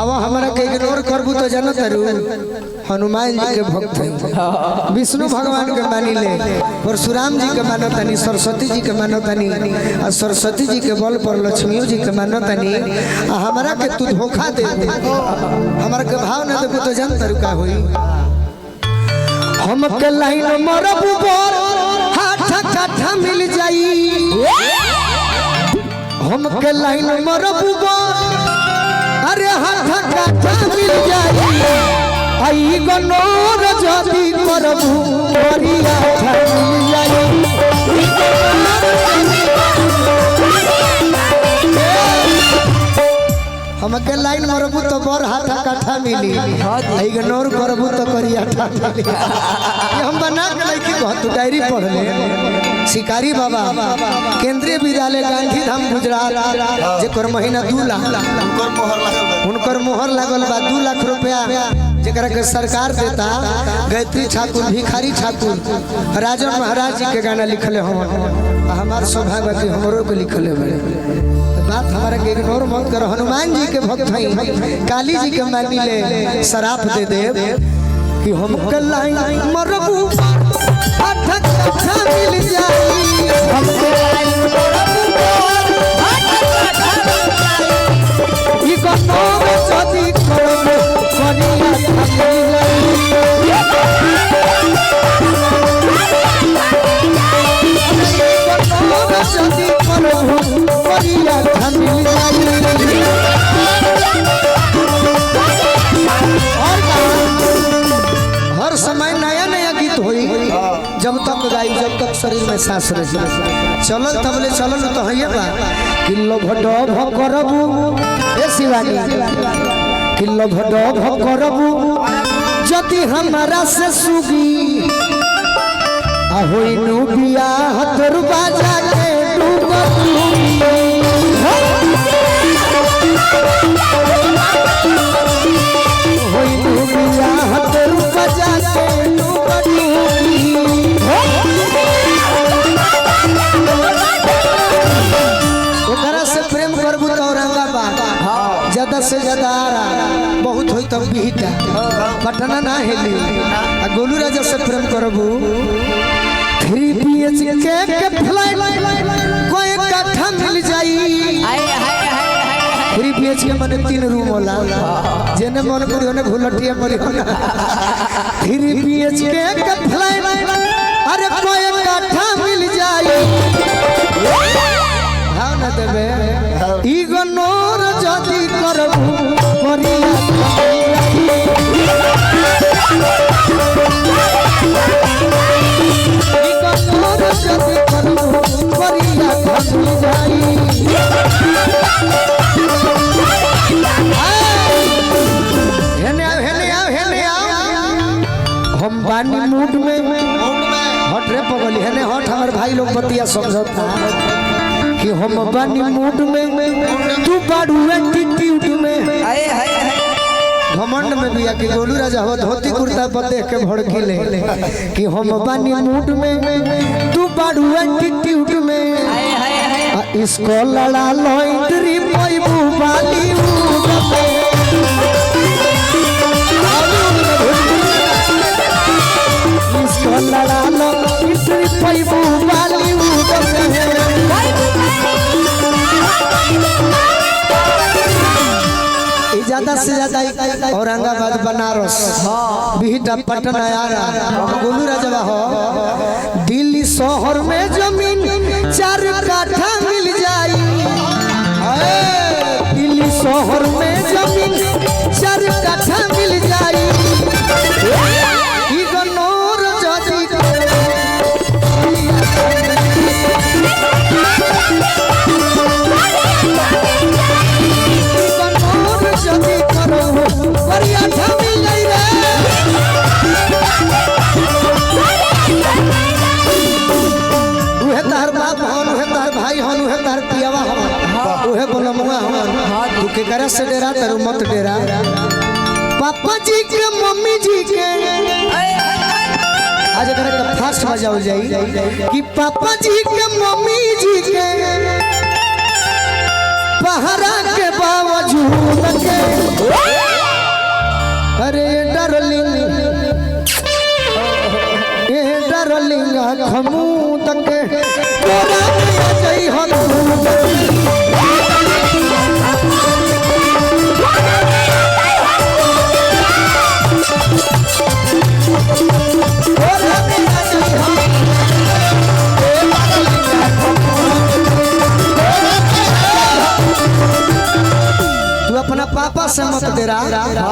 हवा हमारा के इग्नोर करबू तो जानत रू हनुमान जी के भक्त हैं, विष्णु भगवान के मानी ले, परशुराम जी के मानो तनी, सरस्वती जी के मानो तनी, और सरस्वती जी के बल पर लक्ष्मियों जी के मानो तनी। हमारा के तू धोखा दे, हमारा के भाव ना देबू तो जानत रू का होई। हम के लाइन मरबू बोल हाथ काठा मिल जाई, हम के लाइन मरबू बोल अरे हाथ काठा मिल जाई, आई गनोर जदी करबू बरिया मिल जाई। हम के लाइन मरबू तो बर हाथ काठा मिली, आई गनोर करबू तो करिया ठा मिली। ये हम बना के लइकी बहुत डायरी पढ़ ले। शिकारी बाबा केंद्रीय विद्यालय गांधी धाम गुजरात जेकर महीना 2 लाख उनकर मोहर लागल बा। 2 लाख रुपया जेकरा के सरकार देता। गायत्री ठाकुर, भिखारी ठाकुर, राजा महाराज जी के गाना लिखले हम। हमार सौभाग्य के हमरो के लिखले बड़े। बात हमारा के इग्नोर मत करो। हनुमान जी के भक्त हैं, काली जी के मानी ले शराप दे दे कि हम के लाइन मरबू हाथ काठा मिल जाई, हम के लाइन मरबू हाथ काठा मिल जाई, ई गनोर जदी करबू करिया मिल जाई। गनोर जदी करबू करिया मिल जाई। हर समय नया नया गीत होई, जब तक गाई जब तक शरीर में सांस रही। चलल तबले चलल तो है बा किलो भडो भकरबू ए शिवानी, किलो भडो भकरबू जति हमारा से सुगी आ होई नु बियाह तोर बाजा के डूबू। होई नु बियाह तोर बाजा के डूबू। ओकरा से प्रेम करबू तो औरंगाबाद ज्यादा से ज्यादा आरा बहुत होई तब बिहटा पटना ना हेली। आ गोलू राजा से प्रेम करबू 3 BHK के फ्लाइट कोई कट्ठा मिल जाई। 3 BHK माने 3 रूम होला, जेने मन करी ओने भुलटिया मरी होला। 3 BHK के फ्लाइट अरे कोई कट्ठा मिल जाई। भाव ना देबे ई गनोर जदी करबू करिया ई गनोर जदी करबू करिया मिल जाई। हेने आओ हेने आओ हेने आओ, हम बानी मूड में हट रे पगली। हेने हट, हमार भाई लोग बतिया समझता कि हम बानी मूड में तू बाड़ू एटीट्यूड में। घमंड में भी आके गोलू राजा हो धोती कुर्ता पर देख के भड़कीले कि हम बानी मूड में तू बाड़ू एटीट्यूड में। इसको लड़ा लो इंद्री पैबू बॉलीवुड में। इसको लड़ा लो इंद्री पैबू बॉलीवुड में। ज्यादा से ज्यादा औरंगाबाद, बनारस, बिहटा, पटना, आरा, गोलू राजा हो। दिल्ली शहर में जमीन 4 काठा मिल जाई। दिल्ली शहर में जमीन 4 काठा मिल जाई। ई गनोर जदी जदी करबू करिया मिल जाई रे। उहे तार बाप हन, उहे तार भाई हन, उहे तार पियावा हन, उहे बोलमुआ हन। तू के करे से डेरा तारू मत डेरा। पापा जी के मम्मी जी के आज करे के फास्ट बजाओ जाई कि पापा जी के मम्मी जी के पहरा के बावजूद के डार्लिंग खमू तक तोरा में जई हो अपना पापा से मत दे रहा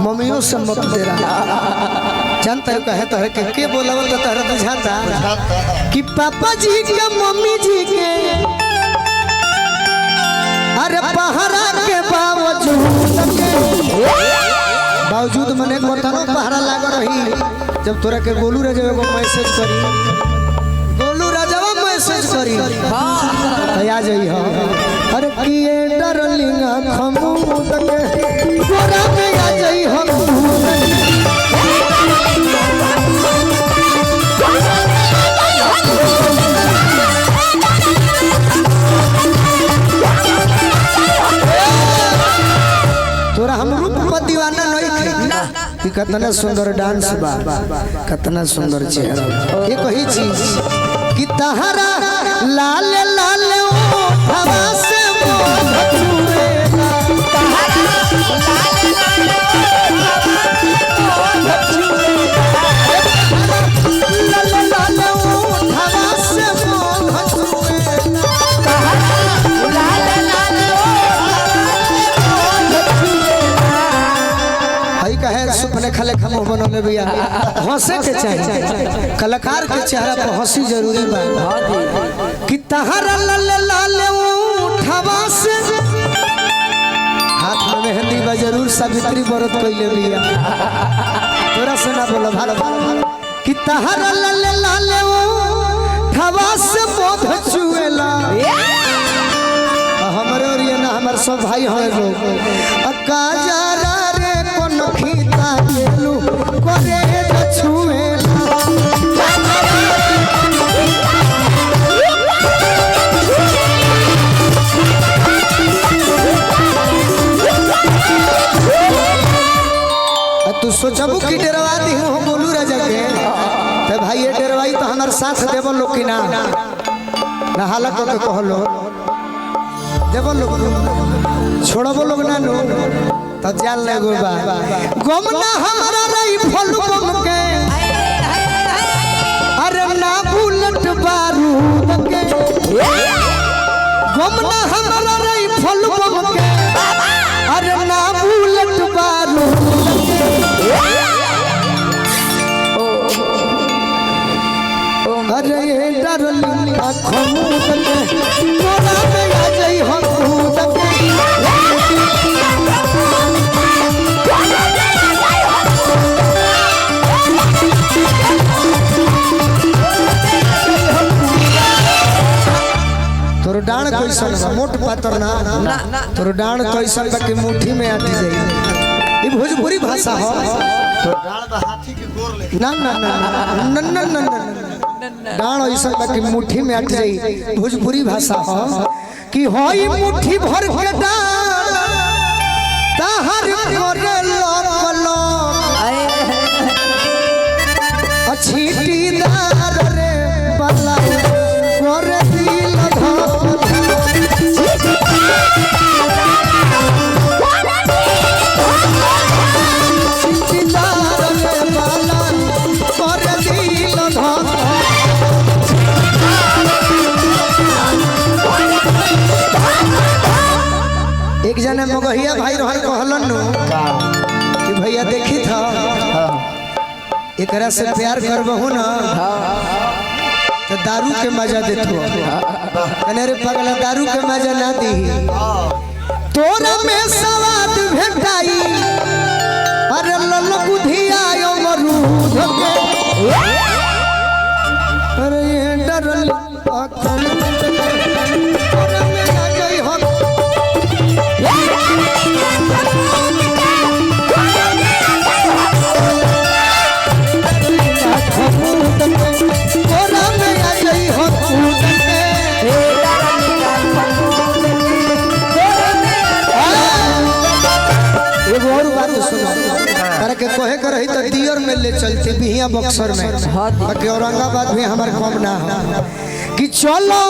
मम्मियों से मत दे रहा जानता है कहे तो है के बोलावल तो तहरा बुझाता कि पापा जी के मम्मी जी के अरे पहरा के बावजूद मने कोतनो पहरा लाग रही जब तोरा के गोलू राजा को मैसेज करी गोलू राजा मैसेज करी आ जाई हो अरे किए डार्लिंग खमू तक तोरा में आ जाई हो तोरा हम रूप पर दीवाना नहीं कि कितना सुंदर डांस बा कितना सुंदर चेहरा ये कोई चीज कि तहरा लाल लाल हवा से मोह छुएगा तहरा लाल लाल हवा से मोह छुएगा हई कहे सुपने खले खमो बनले भैया हंसे के चाहिए कलाकार के चेहरा पर हंसी जरूरी बा कि तहरा लाल लाल उठवा से हाथ में मेहंदी बा जरूर सावित्री व्रत कइले बिया तोरा से ना बोलो भालो कि तहरा लाल लाल उठवा से मोह छुएला हमरे और ये ना हमर सब भाई हैं लोग अक्का जरा रे कोन खीता गेलू करे छुएला तू सोचबू कि डरवा दी हो बोलू राजा के ते भाई ये डरवाई तो हमार साथ देबो लोग कि ना हालत के कहलो देबो लोग छोड़बो लोग ना नो त जान ले गोबा गम ना हमारा रही फल बम के अरे ना बुलेट बारूद के गम ना हमारा रही फल बम के अरे ना बुलेट बारूद अरे ये डार्लिंग खमू तक तोरा में आ जाई हो तक तोर डांड कैसन बा मोट पातर ना तोर डांड कैसन बा कि मुट्ठी में आटी जाई ई भोजपुरी भाषा हो तो डांड बा हाथी के गोर ले ना ना ना ना ना ना डांड ऐसा बा कि मुट्ठी में आटी जाई भोजपुरी भाषा हो कि होई मुट्ठी भर के डांड ताहर करे लोकलो छीटीदार रे बल्ला करे दिल एक जने मगहिया भाई रहल कहलन नु कि भैया देखी था एकरा से प्यार करबहु ना तो दारू के मजा देतो कने रे पगला दारू के मजा ना दी तोरा में सवाद भेटाई अरे लल बुधिया अमरूद के अरे ये डरल आँखों में तोरा में आ गई हो तोरा में आ गई हो एगो और बात सुनो तारे के कहे कर रही तो दियर में ले चलते बिहिया बक्सर में बाकी औरंगाबाद में हमार कम ना हो कि चलो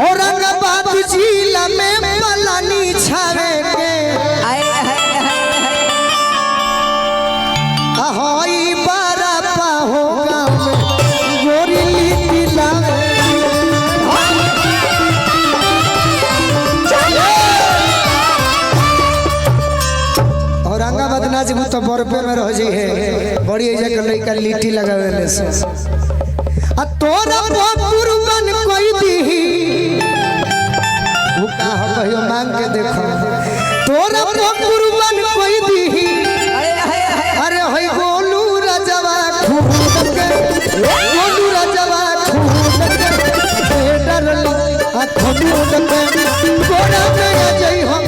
औरंगाबाद जिला में पलानी छावे के ahoy para pa hoga गोरी लीटी लावे औरंगाबाद ना जब तो बर्फे में रह जी है बड़ी एजा के लइका लीटी लगावे ले से आ तोरा पुरबन कोई दी वो का हो कहियो मांग के देखो तोरा पुरबन कोई दी अरे होई गोलू राजवा खूब के गोलू राजवा खूब के डरली आ खूब के गोरा में जई हम